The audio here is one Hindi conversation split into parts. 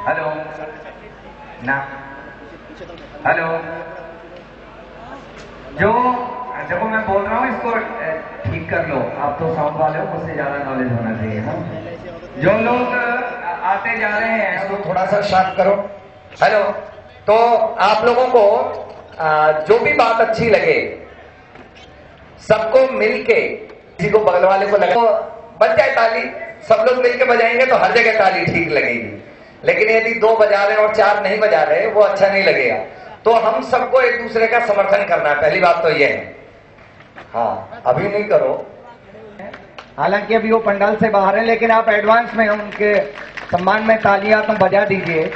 हेलो ना, हेलो, जो जब मैं बोल रहा हूँ इसको ठीक कर लो। आप तो साउंड वाले हो, मुझसे ज्यादा नॉलेज होना चाहिए ना। जो लोग आते जा रहे हैं उसको थोड़ा सा शांत करो। हेलो, तो आप लोगों को जो भी बात अच्छी लगे सबको मिलके, किसी को बगल वाले को लगे तो बज जाए ताली, सब लोग मिलके बजाएंगे तो हर जगह ताली ठीक लगेगी। लेकिन यदि 2 बजा रहे हैं और 4 नहीं बजा रहे, वो अच्छा नहीं लगेगा। तो हम सबको एक दूसरे का समर्थन करना है, पहली बात तो ये है। हाँ, अभी नहीं करो, हालांकि अभी वो पंडाल से बाहर है, लेकिन आप एडवांस में उनके सम्मान में तालियां तो बजा दीजिए।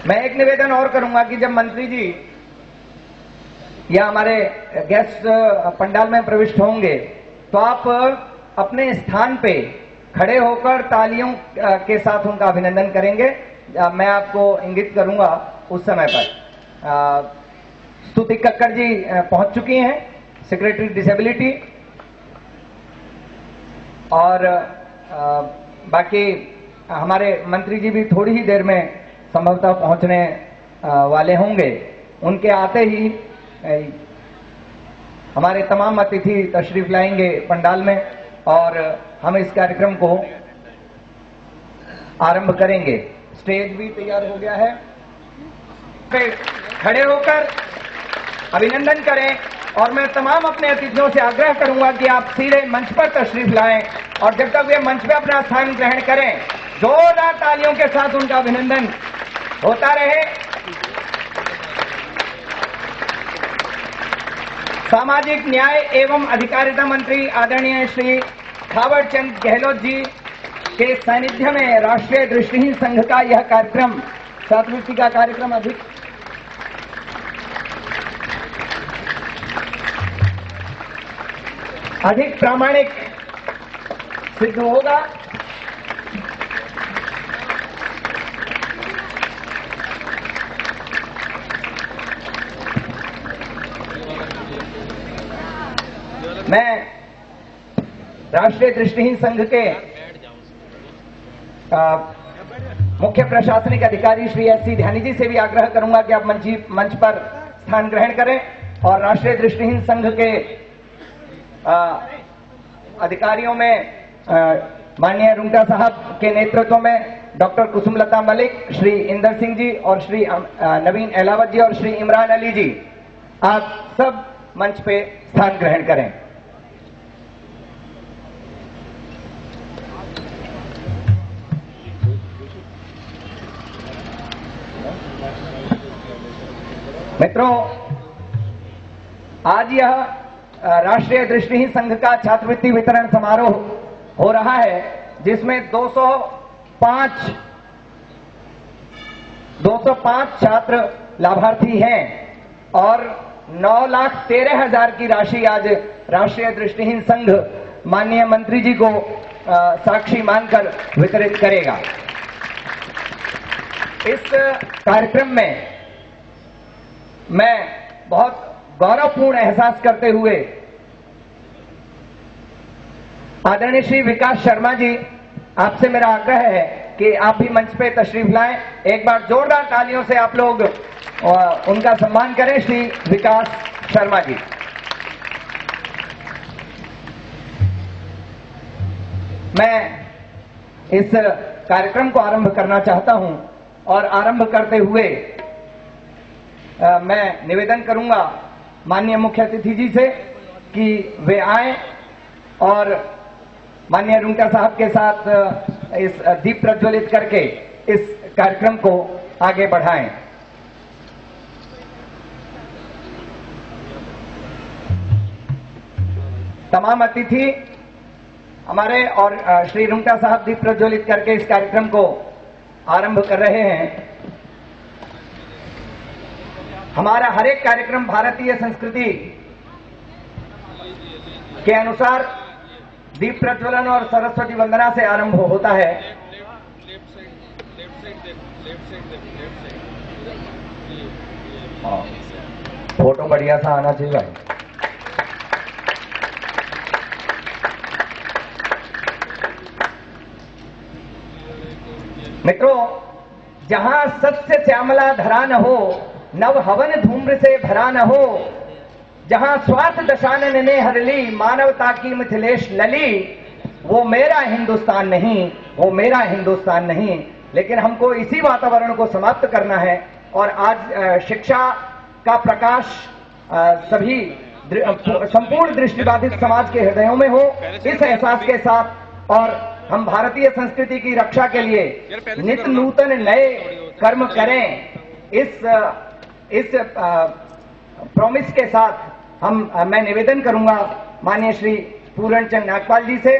मैं एक निवेदन और करूंगा कि जब मंत्री जी या हमारे गेस्ट पंडाल में प्रविष्ट होंगे तो आप अपने स्थान पे खड़े होकर तालियों के साथ उनका अभिनंदन करेंगे। मैं आपको इंगित करूंगा उस समय पर। स्तुति कक्कड़ जी पहुंच चुकी हैं, सेक्रेटरी डिसेबिलिटी, और बाकी हमारे मंत्री जी भी थोड़ी ही देर में संभवतः पहुंचने वाले होंगे। उनके आते ही हमारे तमाम अतिथि तशरीफ लाएंगे पंडाल में और हम इस कार्यक्रम को आरंभ करेंगे। स्टेज भी तैयार हो गया है, खड़े होकर अभिनंदन करें। और मैं तमाम अपने अतिथियों से आग्रह करूंगा कि आप सीधे मंच पर तशरीफ लाएं और जब तक वे मंच पर अपना स्थान ग्रहण करें, जोरदार तालियों के साथ उनका अभिनंदन होता रहे। सामाजिक न्याय एवं अधिकारिता मंत्री आदरणीय श्री थावर चंद गहलोत जी के सानिध्य में राष्ट्रीय दृष्टिहीन संघ का यह कार्यक्रम, छात्रवृत्ति का कार्यक्रम अधिक प्रामाणिक सिद्ध होगा। मैं राष्ट्रीय दृष्टिहीन संघ के मुख्य प्रशासनिक अधिकारी श्री एस.सी. ध्यानी जी से भी आग्रह करूंगा कि आप मंच पर स्थान ग्रहण करें और राष्ट्रीय दृष्टिहीन संघ के अधिकारियों में माननीय रुंगटा साहब के नेतृत्व में डॉक्टर कुसुमलता मलिक, श्री इंदर सिंह जी और श्री नवीन एलावत जी और श्री इमरान अली जी, आप सब मंच पे स्थान ग्रहण करें। मित्रों, आज यह राष्ट्रीय दृष्टिहीन संघ का छात्रवृत्ति वितरण समारोह हो रहा है, जिसमें 205 छात्र लाभार्थी हैं और 9,13,000 की राशि आज राष्ट्रीय दृष्टिहीन संघ माननीय मंत्री जी को साक्षी मानकर वितरित करेगा। इस कार्यक्रम में मैं बहुत गौरवपूर्ण एहसास करते हुए आदरणीय श्री विकास शर्मा जी, आपसे मेरा आग्रह है कि आप भी मंच पे तशरीफ लाएं। एक बार जोरदार तालियों से आप लोग उनका सम्मान करें। श्री विकास शर्मा जी, मैं इस कार्यक्रम को आरंभ करना चाहता हूं और आरंभ करते हुए मैं निवेदन करूंगा माननीय मुख्य अतिथि जी से कि वे आएं और माननीय रुंगटा साहब के साथ इस दीप प्रज्वलित करके इस कार्यक्रम को आगे बढ़ाएं। तमाम अतिथि हमारे और श्री रुंगटा साहब दीप प्रज्वलित करके इस कार्यक्रम को आरंभ कर रहे हैं। हमारा हर एक कार्यक्रम भारतीय संस्कृति के अनुसार दीप प्रज्वलन और सरस्वती वंदना से आरंभ होता है। फोटो बढ़िया सा आना चाहिए भाई। मित्रों, जहां सत्य श्यामला धरा न हो, नव हवन धूम्र से भरा न हो, जहां स्वार्थ दशानन ने हर ली, मानवता की मिथिलेश लली, वो मेरा हिंदुस्तान नहीं, वो मेरा हिंदुस्तान नहीं। लेकिन हमको इसी वातावरण को समाप्त करना है। और आज शिक्षा का प्रकाश सभी संपूर्ण दृष्टिबाधित समाज के हृदयों में हो, इस एहसास के साथ और हम भारतीय संस्कृति की रक्षा के लिए नित नूतन नए कर्म करें, इस प्रॉमिस के साथ मैं निवेदन करूंगा माननीय श्री पूरण चंद नागपाल जी से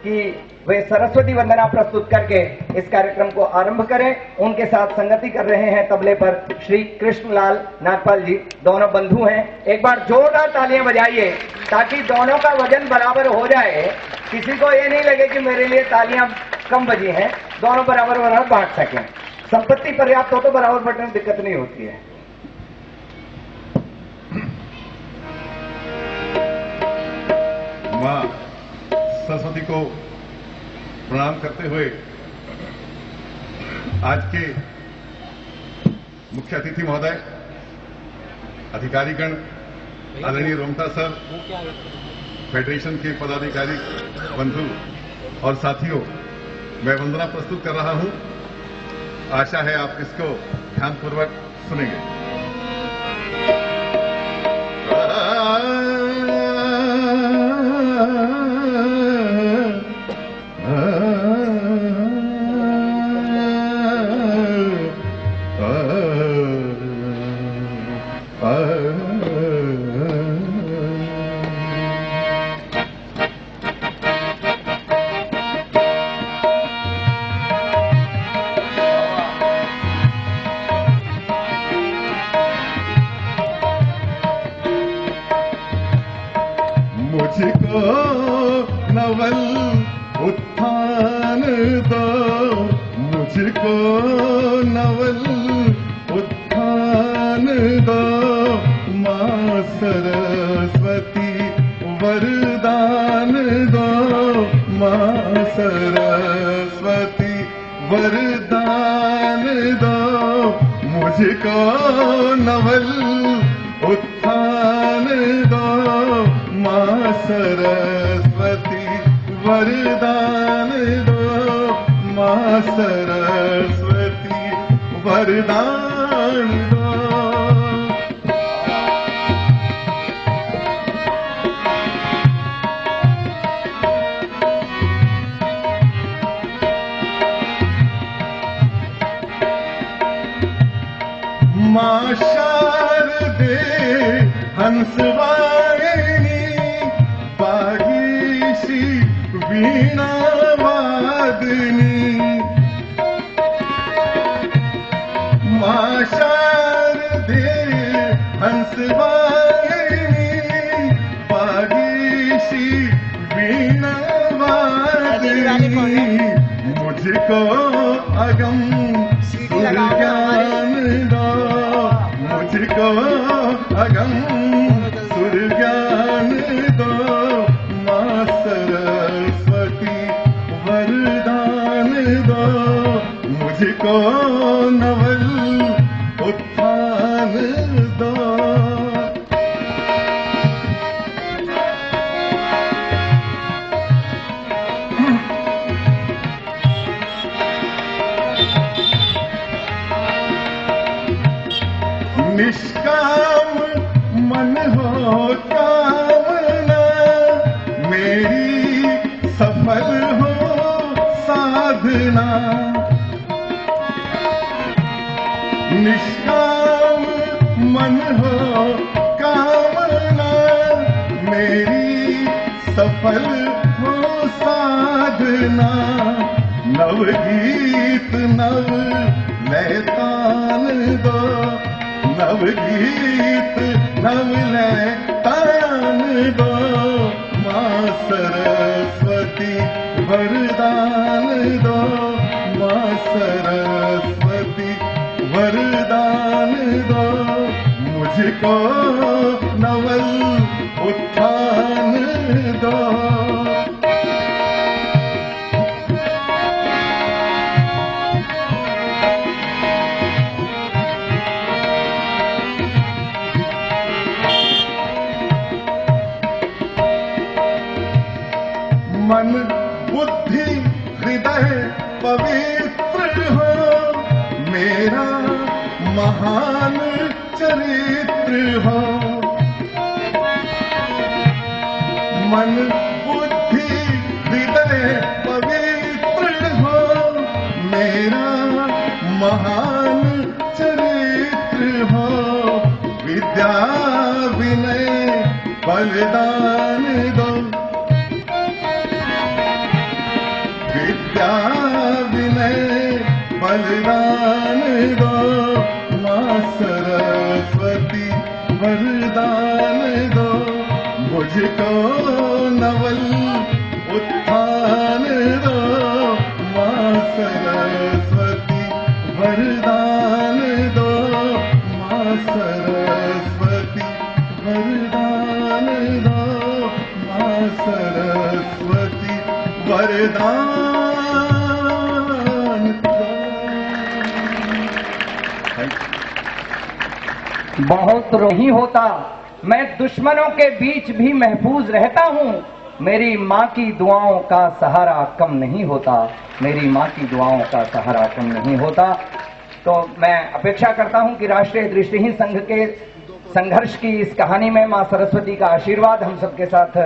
कि वे सरस्वती वंदना प्रस्तुत करके इस कार्यक्रम को आरंभ करें। उनके साथ संगति कर रहे हैं तबले पर श्री कृष्णलाल नागपाल जी, दोनों बंधु हैं। एक बार जोरदार तालियां बजाइए ताकि दोनों का वजन बराबर हो जाए, किसी को ये नहीं लगे कि मेरे लिए तालियां कम बजी हैं, दोनों बराबर बराबर बांट सकें। संपत्ति पर्याप्त हो तो बराबर बटने में दिक्कत नहीं होती है। मां सरस्वती को प्रणाम करते हुए आज के मुख्य अतिथि महोदय, अधिकारीगण, आदरणीय रोमता सर, फेडरेशन के पदाधिकारी बंधु और साथियों, मैं वंदना प्रस्तुत कर रहा हूं। आशा है आप इसको ध्यानपूर्वक सुनेंगे। मुझको नवल उत्थान दो, मुझको नवल उत्थान दो, मां सरस्वती वरदान दो, मां सरस्वती वरदान दो, मुझको नवल उत्थान दो, मां सरस्वती वरदान दो, मां सरस्वती वरदान दो। मां शारदे हंसवाहिनी, बागीशी वीणा वादनी, मां शारदे हंसवाहिनी, बागीशी वीणा वादनी, मुझको अगम ज्ञान दो, मुझको अगम सुर ज्ञान दो, मां सरस्वती वरदान दो, मुझको नवल उत्थान दो। निष्काम मन हो कामना, मेरी सफल हो साधना, निष्काम मन हो कामना, मेरी सफल हो साधना, नवगीत नव लय तान दो, नवगीत नव लय तान दो, मां सरस्वती वरदान दो, मां सरस्वती वरदान दो, मुझको नवल उत्थान दो। मन बुद्धि हृदय पवित्र हो, मेरा महान चरित्र हो। मन बुद्धि हृदय पवित्र हो, मेरा महान चरित्र हो। विद्या विनय बलिदान दो, विद्या विनय बलिदान दो। माँ सरस्वती वरदान दो, मुझको नवल उत्थान दो। माँ सरस्वती वरदान दो, माँ सरस्वती वरदान दो, माँ सरस्वती वरदान दो। बहुत नहीं होता, मैं दुश्मनों के बीच भी महफूज रहता हूँ। मेरी माँ की दुआओं का सहारा कम नहीं होता, मेरी माँ की दुआओं का सहारा कम नहीं होता। तो मैं अपेक्षा करता हूँ कि राष्ट्रीय दृष्टिहीन संघ के संघर्ष की इस कहानी में माँ सरस्वती का आशीर्वाद हम सबके साथ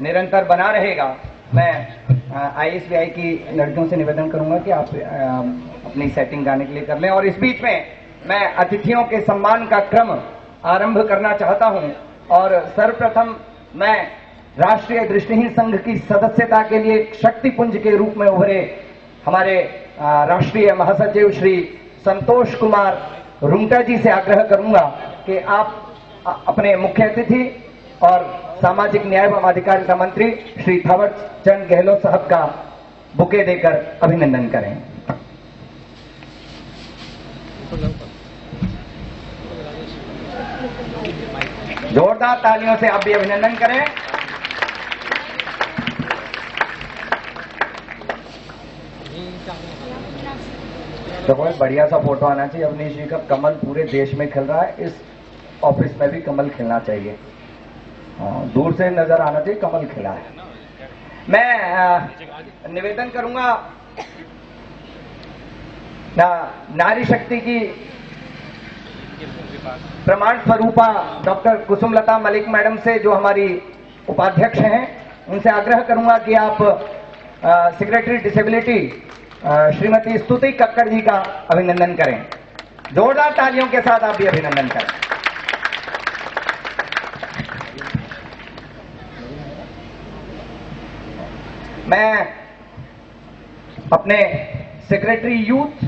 निरंतर बना रहेगा। मैं ISBI की लड़कियों से निवेदन करूंगा कि आप अपनी सेटिंग गाने के लिए कर लें। और इस बीच में मैं अतिथियों के सम्मान का क्रम आरंभ करना चाहता हूं। और सर्वप्रथम मैं राष्ट्रीय दृष्टिहीन संघ की सदस्यता के लिए शक्तिपुंज के रूप में उभरे हमारे राष्ट्रीय महासचिव श्री संतोष कुमार रुंगटा जी से आग्रह करूंगा कि आप अपने मुख्य अतिथि और सामाजिक न्याय एवं अधिकारिता मंत्री श्री थावर चंद गहलोत साहब का बुके देकर अभिनंदन करें। जोरदार तालियों से आप भी अभिनंदन करें। तो बहुत बढ़िया सा फोटो आना चाहिए अवनीश जी का। कमल पूरे देश में खिल रहा है, इस ऑफिस में भी कमल खिलना चाहिए। दूर से नजर आना चाहिए कमल खिला है। मैं निवेदन करूंगा नारी शक्ति की प्रमाण स्वरूपा डॉक्टर कुसुमलता मलिक मैडम से, जो हमारी उपाध्यक्ष हैं, उनसे आग्रह करूंगा कि आप सेक्रेटरी डिसेबिलिटी श्रीमती स्तुति कक्कड़ जी का अभिनंदन करें। जोरदार तालियों के साथ आप भी अभिनंदन करें। मैं अपने सेक्रेटरी यूथ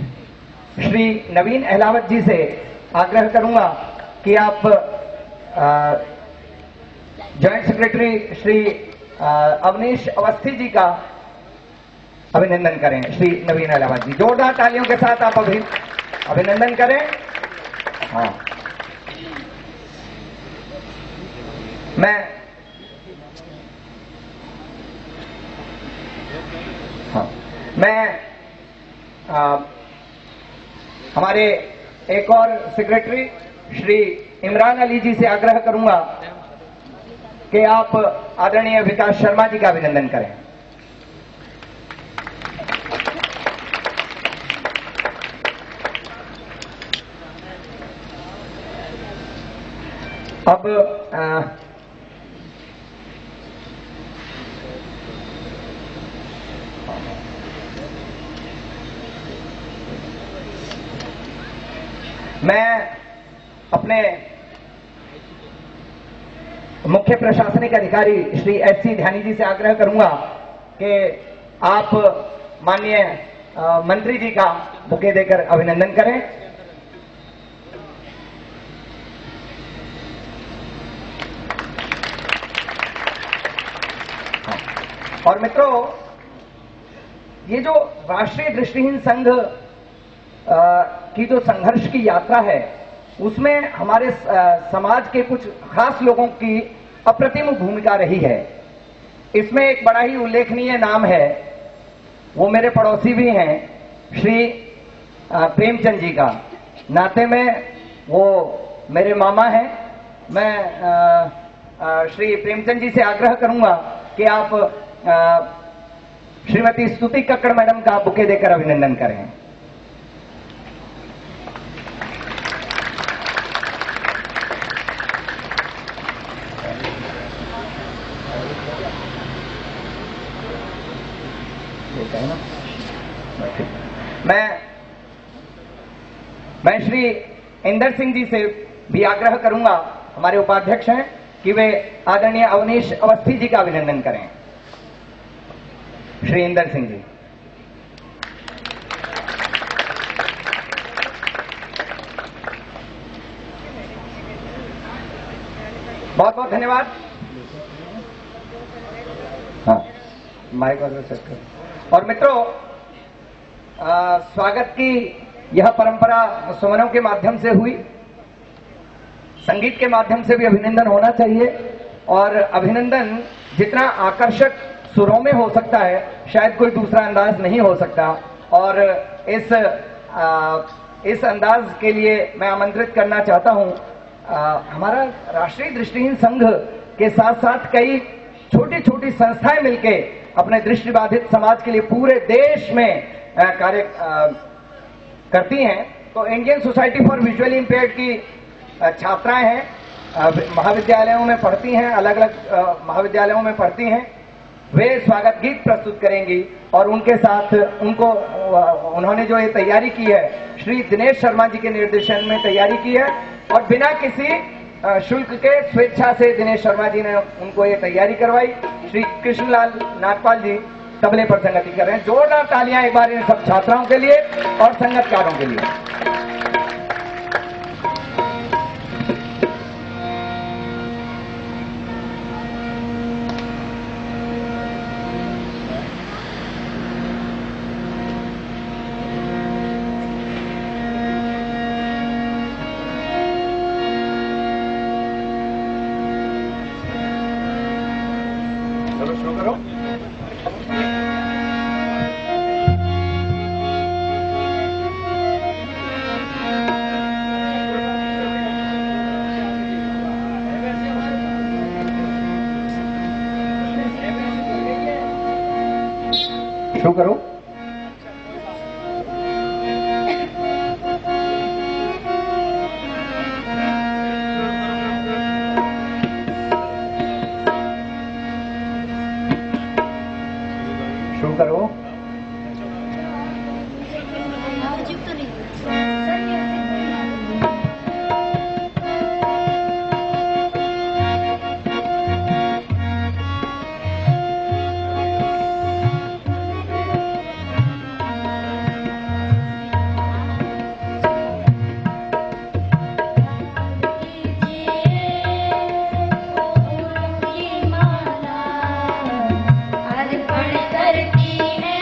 श्री नवीन अहलावत जी से आग्रह करूंगा कि आप जॉइंट सेक्रेटरी श्री अवनीश अवस्थी जी का अभिनंदन करें। श्री नवीन अहलावत जी, जोरदार तालियों के साथ आप अभिनंदन करें। हाँ, मैं हमारे एक और सेक्रेटरी श्री इमरान अली जी से आग्रह करूंगा कि आप आदरणीय विकास शर्मा जी का अभिनंदन करें। अब मैं अपने मुख्य प्रशासनिक अधिकारी श्री SC ध्यानी जी से आग्रह करूंगा कि आप माननीय मंत्री जी का बुके देकर अभिनंदन करें। और मित्रों, ये जो राष्ट्रीय दृष्टिहीन संघ की जो संघर्ष की यात्रा है, उसमें हमारे समाज के कुछ खास लोगों की अप्रतिम भूमिका रही है। इसमें एक बड़ा ही उल्लेखनीय नाम है, वो मेरे पड़ोसी भी हैं, श्री प्रेमचंद जी का। नाते में वो मेरे मामा हैं। मैं श्री प्रेमचंद जी से आग्रह करूंगा कि आप श्रीमती स्तुति कक्कड़ मैडम का बुके देकर अभिनंदन करें। मैं श्री इंदर सिंह जी से भी आग्रह करूंगा, हमारे उपाध्यक्ष हैं, कि वे आदरणीय अवनीश अवस्थी जी का अभिनंदन करें। श्री इंदर सिंह जी। बहुत बहुत धन्यवाद। हाँ, माइक और सेट करो। और मित्रों, स्वागत की यह परंपरा सुमनों के माध्यम से हुई, संगीत के माध्यम से भी अभिनंदन होना चाहिए। और अभिनंदन जितना आकर्षक सुरों में हो सकता है, शायद कोई दूसरा अंदाज नहीं हो सकता। और इस अंदाज के लिए मैं आमंत्रित करना चाहता हूं, हमारा राष्ट्रीय दृष्टिहीन संघ के साथ साथ कई छोटी छोटी संस्थाएं मिलके अपने दृष्टिबाधित समाज के लिए पूरे देश में कार्य करती हैं। तो Indian society for visually impaired की छात्राएं हैं, महाविद्यालयों में पढ़ती हैं, अलग अलग महाविद्यालयों में पढ़ती हैं। वे स्वागत गीत प्रस्तुत करेंगी और उनके साथ उन्होंने जो ये तैयारी की है, श्री दिनेश शर्मा जी के निर्देशन में तैयारी की है और बिना किसी शुल्क के स्वेच्छा से दिनेश शर्मा जी ने उनको ये तैयारी करवाई। श्री कृष्णलाल नागपाल जी तबले पर संगति कर रहे हैं। जोरदार तालियां एक बार इन सब छात्राओं के लिए और संगतकारों के लिए। चलो शुरू करो। शुरू करो। शुरू करो। अर्पण करती है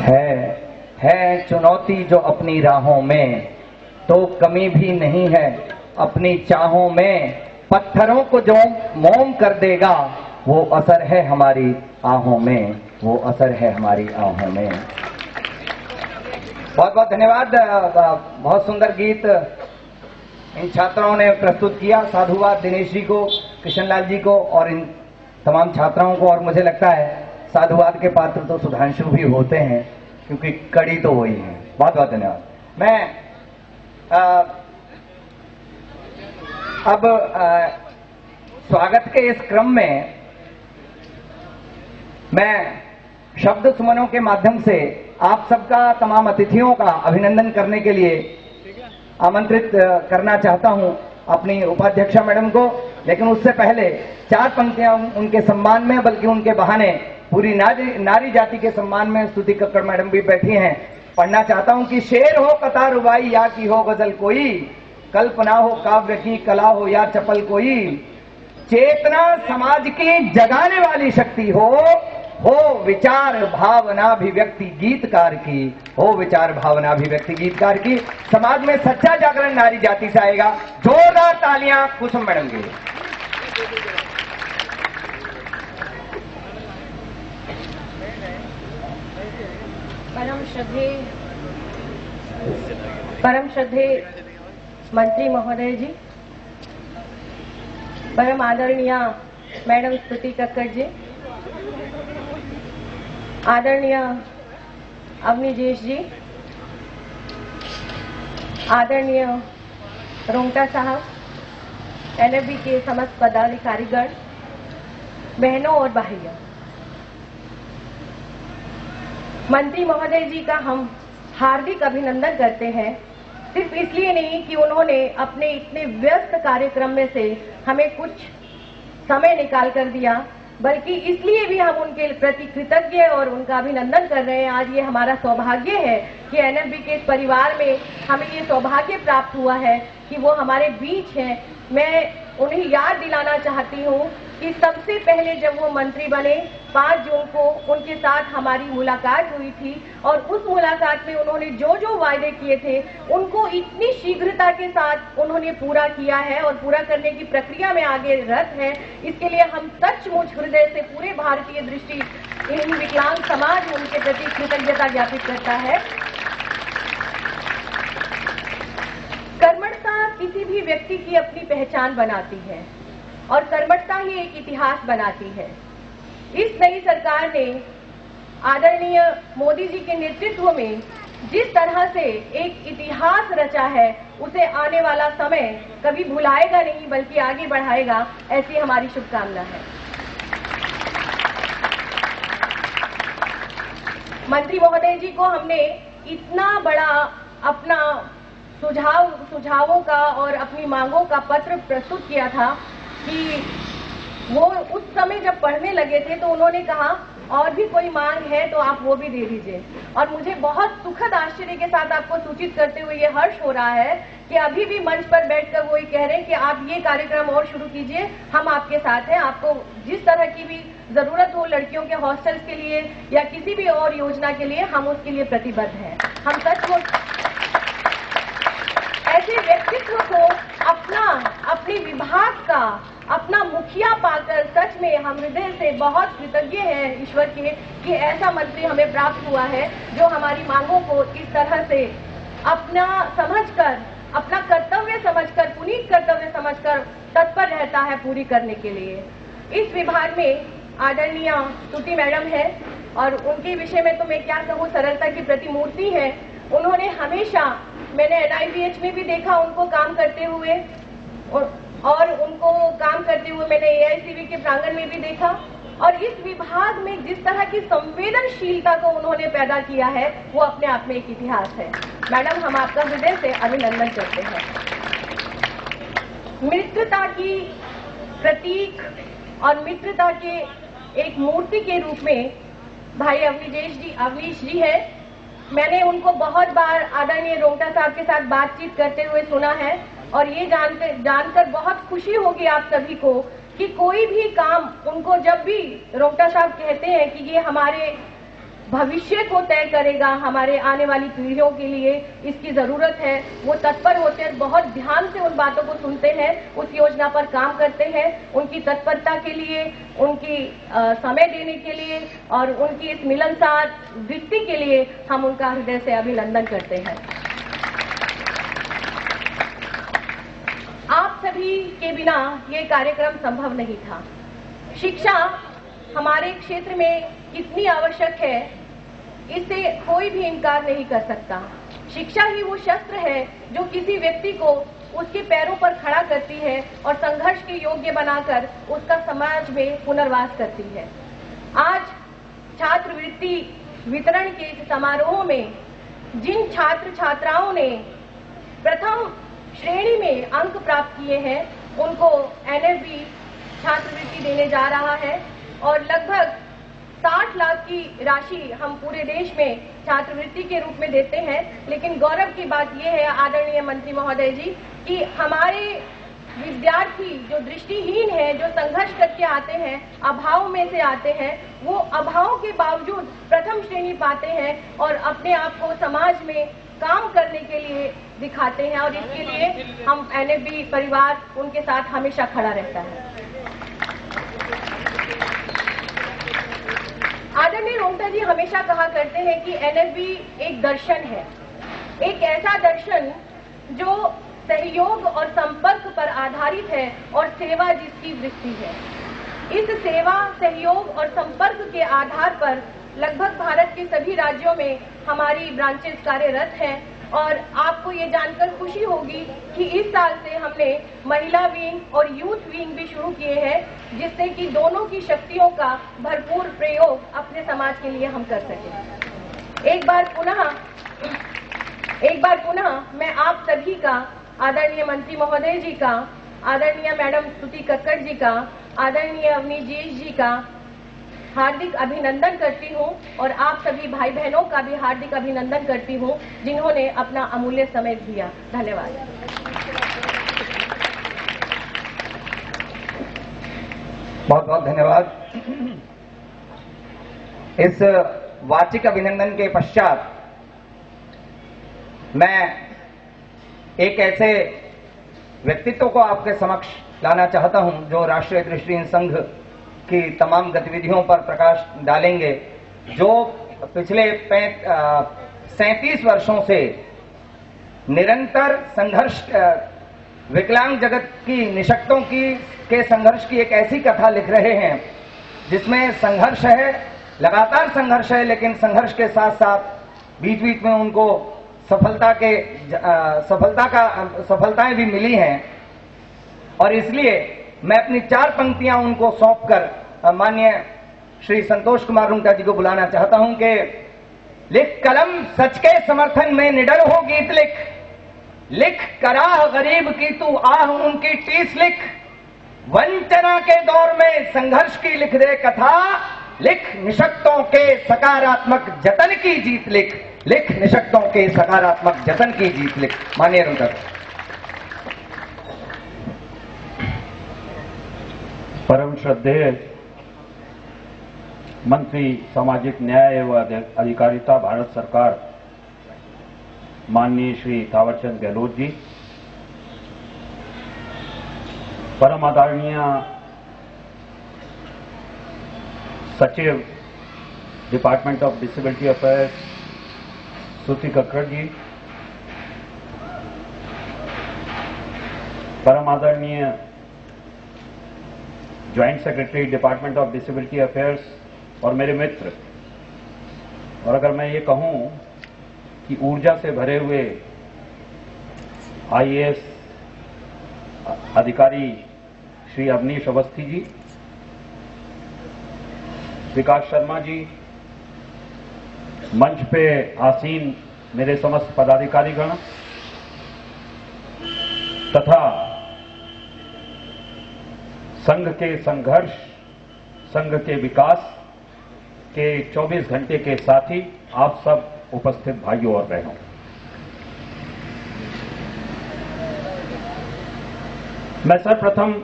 है चुनौती जो अपनी राहों में, तो कमी भी नहीं है अपनी चाहों में। पत्थरों को जो मोम कर देगा, वो असर है हमारी आहों में, वो असर है हमारी आहों में। बहुत बहुत धन्यवाद। बहुत सुंदर गीत इन छात्राओं ने प्रस्तुत किया। साधुवाद दिनेश जी को, कृष्णलाल जी को और इन तमाम छात्राओं को। और मुझे लगता है साधुवाद के पात्र तो सुधांशु भी होते हैं, क्योंकि कड़ी तो वही है। बहुत बहुत धन्यवाद। मैं अब स्वागत के इस क्रम में मैं शब्द सुमनों के माध्यम से आप सबका, तमाम अतिथियों का अभिनंदन करने के लिए आमंत्रित करना चाहता हूं अपनी उपाध्यक्षा मैडम को। लेकिन उससे पहले 4 पंक्तियां उनके सम्मान में, बल्कि उनके बहाने पूरी नारी जाति के सम्मान में स्तुति कक्कड़ मैडम भी बैठी हैं, पढ़ना चाहता हूं कि शेर हो कथा रुबाई या की हो गजल कोई, कल्पना हो काव्य की कला हो या चपल कोई, चेतना समाज की जगाने वाली शक्ति हो विचार भावनाभिव्यक्ति गीतकार की, हो विचार भावनाभिव्यक्ति गीतकार की। समाज में सच्चा जागरण नारी जाति से आएगा। जोरदार तालियां कुसुम मैडम के लिए। परम श्रद्धेय मंत्री महोदय जी, परम आदरणीय मैडम स्तुति कक्कड़ जी, आदरणीय अवनीजेश जी, आदरणीय रोंगटा साहब, एनएफबी के समस्त पदाधिकारीगण, बहनों और भाइयों, मंत्री महोदय जी का हम हार्दिक अभिनंदन करते हैं। सिर्फ इसलिए नहीं कि उन्होंने अपने इतने व्यस्त कार्यक्रम में से हमें कुछ समय निकाल कर दिया, बल्कि इसलिए भी हम उनके प्रति कृतज्ञ और उनका अभिनंदन कर रहे हैं। आज ये हमारा सौभाग्य है कि एनएफबी के इस परिवार में हमें ये सौभाग्य प्राप्त हुआ है कि वो हमारे बीच हैं। मैं उन्हें याद दिलाना चाहती हूँ कि सबसे पहले जब वो मंत्री बने 5 जून को उनके साथ हमारी मुलाकात हुई थी, और उस मुलाकात में उन्होंने जो जो वायदे किए थे उनको इतनी शीघ्रता के साथ उन्होंने पूरा किया है और पूरा करने की प्रक्रिया में आगे रत है। इसके लिए हम सचमुच हृदय से पूरे भारतीय दृष्टि इन विकलांग समाज उनके प्रति कृतज्ञता ज्ञापित करता है। कर्मठता किसी भी व्यक्ति की अपनी पहचान बनाती है और कर्मठता ही एक इतिहास बनाती है। इस नई सरकार ने आदरणीय मोदी जी के नेतृत्व में जिस तरह से एक इतिहास रचा है, उसे आने वाला समय कभी भुलाएगा नहीं बल्कि आगे बढ़ाएगा, ऐसी हमारी शुभकामना है। मंत्री महोदय जी को हमने इतना बड़ा अपना सुझावों का और अपनी मांगों का पत्र प्रस्तुत किया था कि वो उस समय जब पढ़ने लगे थे तो उन्होंने कहा और भी कोई मांग है तो आप वो भी दे दीजिए। और मुझे बहुत सुखद आश्चर्य के साथ आपको सूचित करते हुए ये हर्ष हो रहा है कि अभी भी मंच पर बैठकर वो ये कह रहे हैं कि आप ये कार्यक्रम और शुरू कीजिए, हम आपके साथ हैं। आपको जिस तरह की भी जरूरत हो लड़कियों के हॉस्टल्स के लिए या किसी भी और योजना के लिए, हम उसके लिए प्रतिबद्ध हैं। हम सचमुच ऐसे व्यक्तित्व को अपने विभाग का अपना मुखिया पाकर सच में हम हृदय से बहुत कृतज्ञ हैं ईश्वर के कि ऐसा मंत्री हमें प्राप्त हुआ है जो हमारी मांगों को इस तरह से अपना समझकर, अपना कर्तव्य समझकर, पुनीत कर्तव्य समझकर तत्पर रहता है पूरी करने के लिए। इस विभाग में आदरणीय स्तुति मैडम है और उनके विषय में तो मैं क्या कहूँ, सरलता की प्रतिमूर्ति है। उन्होंने हमेशा, मैंने NIVH में भी देखा उनको काम करते हुए और उनको काम करते हुए मैंने AICV के प्रांगण में भी देखा, और इस विभाग में जिस तरह की संवेदनशीलता को उन्होंने पैदा किया है वो अपने आप में एक इतिहास है। मैडम, हम आपका हृदय से अभिनंदन करते हैं। मित्रता की प्रतीक और मित्रता के एक मूर्ति के रूप में भाई अवनीश जी है। मैंने उनको बहुत बार आदरणीय रोंगटा साहब के साथ बातचीत करते हुए सुना है और ये जानकर बहुत खुशी होगी आप सभी को कि कोई भी काम उनको जब भी रोंगटा साहब कहते हैं कि ये हमारे भविष्य को तय करेगा हमारे आने वाली पीढ़ियों के लिए, इसकी जरूरत है। वो तत्पर होते हैं, बहुत ध्यान से उन बातों को सुनते हैं, उस योजना पर काम करते हैं। उनकी तत्परता के लिए, उनकी समय देने के लिए और उनकी इस मिलनसार वृत्ति के लिए हम उनका हृदय से अभिनंदन करते हैं। आप सभी के बिना ये कार्यक्रम संभव नहीं था। शिक्षा हमारे क्षेत्र में कितनी आवश्यक है, इससे कोई भी इनकार नहीं कर सकता। शिक्षा ही वो शस्त्र है जो किसी व्यक्ति को उसके पैरों पर खड़ा करती है और संघर्ष के योग्य बनाकर उसका समाज में पुनर्वास करती है। आज छात्रवृत्ति वितरण के इस समारोह में जिन छात्र छात्राओं ने प्रथम श्रेणी में अंक प्राप्त किए हैं, उनको एनएफबी छात्रवृत्ति देने जा रहा है और लगभग 60 लाख की राशि हम पूरे देश में छात्रवृत्ति के रूप में देते हैं। लेकिन गौरव की बात यह है आदरणीय मंत्री महोदय जी कि हमारे विद्यार्थी जो दृष्टिहीन है, जो संघर्ष करके आते हैं, अभाव में से आते हैं, वो अभाव के बावजूद प्रथम श्रेणी पाते हैं और अपने आप को समाज में काम करने के लिए दिखाते हैं और इसके लिए हम एनएफबी परिवार उनके साथ हमेशा खड़ा रहता है। आदरणीय रोंगटा जी हमेशा कहा करते हैं कि एनएफबी एक दर्शन है, एक ऐसा दर्शन जो सहयोग और संपर्क पर आधारित है और सेवा जिसकी वृत्ति है। इस सेवा, सहयोग और संपर्क के आधार पर लगभग भारत के सभी राज्यों में हमारी ब्रांचेस कार्यरत हैं और आपको ये जानकर खुशी होगी कि इस साल से हमने महिला विंग और यूथ विंग भी शुरू किए हैं, जिससे कि दोनों की शक्तियों का भरपूर प्रयोग अपने समाज के लिए हम कर सकें। एक बार पुनः मैं आप सभी का, आदरणीय मंत्री महोदय जी का, आदरणीय मैडम स्तुति कक्कड़ जी का, आदरणीय अवनी जी का हार्दिक अभिनंदन करती हूं और आप सभी भाई बहनों का भी हार्दिक अभिनंदन करती हूं जिन्होंने अपना अमूल्य समय दिया। धन्यवाद। बहुत बहुत धन्यवाद। इस वार्षिक अभिनंदन के पश्चात मैं एक ऐसे व्यक्तित्व को आपके समक्ष लाना चाहता हूं जो राष्ट्रीय दृष्टिहीन संघ की तमाम गतिविधियों पर प्रकाश डालेंगे, जो पिछले 37 वर्षों से निरंतर संघर्ष, विकलांग जगत की निशक्तों के संघर्ष की एक ऐसी कथा लिख रहे हैं जिसमें संघर्ष है, लगातार संघर्ष है, लेकिन संघर्ष के साथ साथ बीच बीच में उनको सफलताएं भी मिली हैं और इसलिए मैं अपनी 4 पंक्तियां उनको सौंपकर माननीय श्री संतोष कुमार रुंगटा जी को बुलाना चाहता हूं कि लिख कलम सच के समर्थन में निडर हो गीत लिख, लिख कराह गरीब की तू आह उनकी टीस लिख, वंचना के दौर में संघर्ष की लिख दे कथा, लिख निशक्तों के सकारात्मक जतन की जीत लिख, लिख निशक्तों के सकारात्मक जतन की जीत लिख। माननीय रुंगटा। परम श्रद्धेय मंत्री सामाजिक न्याय एवं अधिकारिता भारत सरकार माननीय श्री थावरचंद गहलोत जी, परम आदरणीय सचिव डिपार्टमेंट ऑफ डिसेबिलिटी अफेयर्स स्तुति कक्कड़ जी, परम आदरणीय joint secretary department of disability affairs और मेरे मित्र, और अगर मैं ये कहूं कि ऊर्जा से भरे हुए आईएएस अधिकारी श्री अवनीश अवस्थी जी, विकास शर्मा जी, मंच पे आसीन मेरे समस्त पदाधिकारीगण तथा संघ के संघर्ष, संघ के विकास के 24 घंटे के साथी, आप सब उपस्थित भाइयों और बहनों, मैं सर्वप्रथम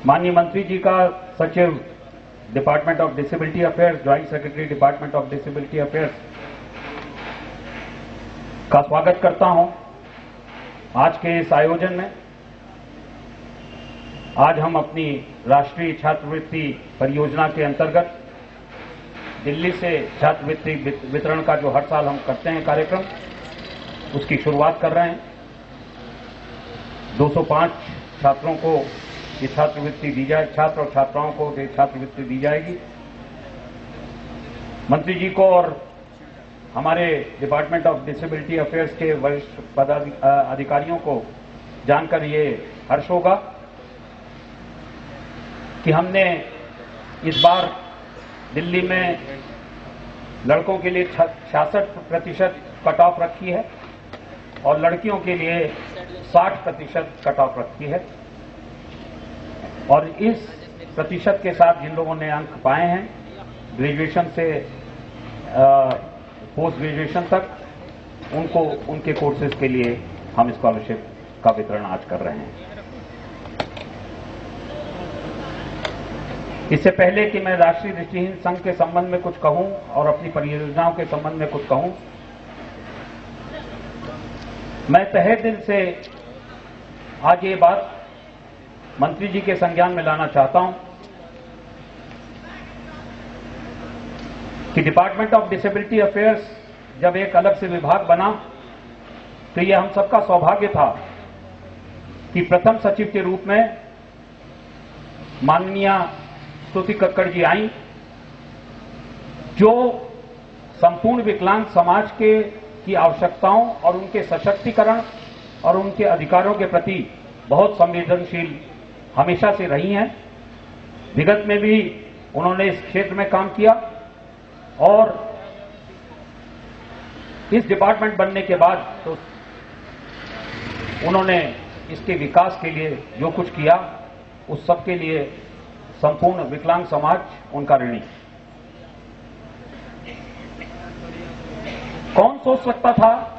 माननीय मंत्री जी का, सचिव department of disability affairs, joint secretary department of disability affairs का स्वागत करता हूं आज के इस आयोजन में। आज हम अपनी राष्ट्रीय छात्रवृत्ति परियोजना के अंतर्गत दिल्ली से छात्रवृत्ति वितरण का जो हर साल हम करते हैं कार्यक्रम, उसकी शुरुआत कर रहे हैं। 205 छात्रों को ये छात्रवृत्ति दी जाए, छात्र और छात्राओं को ये छात्रवृत्ति दी जाएगी। मंत्री जी को और हमारे डिपार्टमेंट ऑफ डिसेबिलिटी अफेयर्स के वरिष्ठ अधिकारियों को जानकर ये हर्ष होगा कि हमने इस बार दिल्ली में लड़कों के लिए 66% कट ऑफ रखी है और लड़कियों के लिए 60% कट ऑफ रखी है। और इस प्रतिशत के साथ जिन लोगों ने अंक पाए हैं ग्रेजुएशन से पोस्ट ग्रेजुएशन तक, उनको उनके कोर्सेज के लिए हम स्कॉलरशिप का वितरण आज कर रहे हैं। इससे पहले कि मैं राष्ट्रीय दृष्टिहीन संघ के संबंध में कुछ कहूं और अपनी परियोजनाओं के संबंध में कुछ कहूं, मैं तहे दिल से आज ये बात मंत्री जी के संज्ञान में लाना चाहता हूं कि डिपार्टमेंट ऑफ डिसेबिलिटी अफेयर्स जब एक अलग से विभाग बना तो यह हम सबका सौभाग्य था कि प्रथम सचिव के रूप में माननीय स्तुति कक्कड़ जी आई, जो संपूर्ण विकलांग समाज की आवश्यकताओं और उनके सशक्तिकरण और उनके अधिकारों के प्रति बहुत संवेदनशील हमेशा से रही हैं। विगत में भी उन्होंने इस क्षेत्र में काम किया और इस डिपार्टमेंट बनने के बाद तो उन्होंने इसके विकास के लिए जो कुछ किया उस सब के लिए संपूर्ण विकलांग समाज उनका ऋणी। कौन सोच सकता था